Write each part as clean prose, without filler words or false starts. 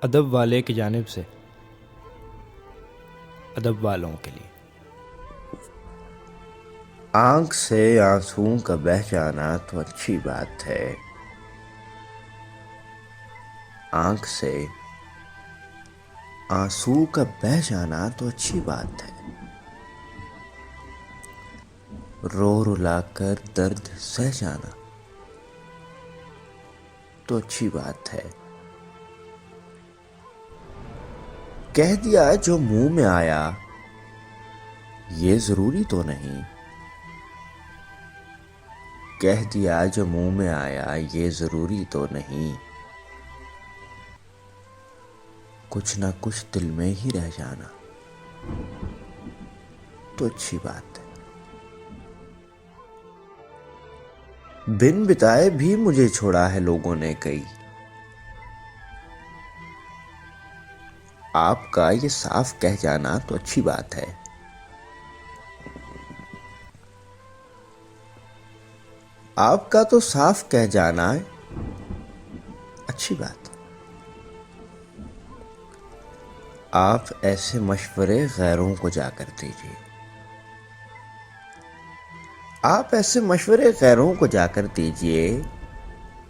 अदब वाले की जानिब से अदब वालों के लिए। आंख से आंसुओं का बह जाना तो अच्छी बात है। आंख से आंसू का बह जाना तो अच्छी बात है। रो रुलाकर दर्द सह जाना तो अच्छी बात है। कह दिया जो मुंह में आया ये जरूरी तो नहीं। कह दिया जो मुंह में आया ये जरूरी तो नहीं। कुछ ना कुछ दिल में ही रह जाना तो अच्छी बात है। बिन बिताए भी मुझे छोड़ा है लोगों ने कई। आपका ये साफ कह जाना तो अच्छी बात है। आपका तो साफ कह जाना अच्छी बात है। आप ऐसे मशवरे गैरों को जाकर दीजिए। आप ऐसे मशवरे गैरों को जाकर दीजिए।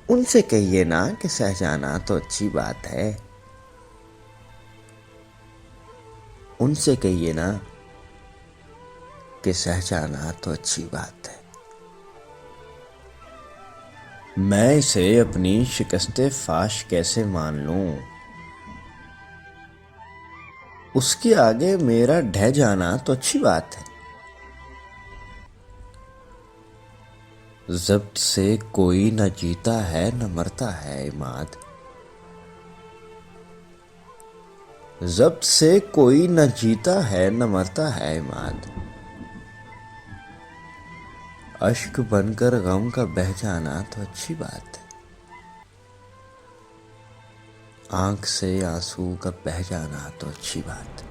उनसे कहिए ना कि सह जाना तो अच्छी बात है। उनसे कहिए ना कि सह जाना तो अच्छी बात है। मैं इसे अपनी शिकस्ते फाश कैसे मान लूं। उसके आगे मेरा ढह जाना तो अच्छी बात है। ज़ब्त से कोई न जीता है न मरता है इमाद। ज़ब्त से कोई न जीता है न मरता है इमाद। अश्क बनकर गम का बह जाना तो अच्छी बात है। आंख से आंसू का बह जाना तो अच्छी बात है।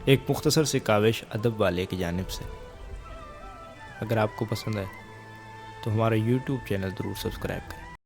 एक मुख्तसर सी काविश अदब वाले की जानिब से। अगर आपको पसंद है तो हमारा YouTube चैनल ज़रूर सब्सक्राइब करें।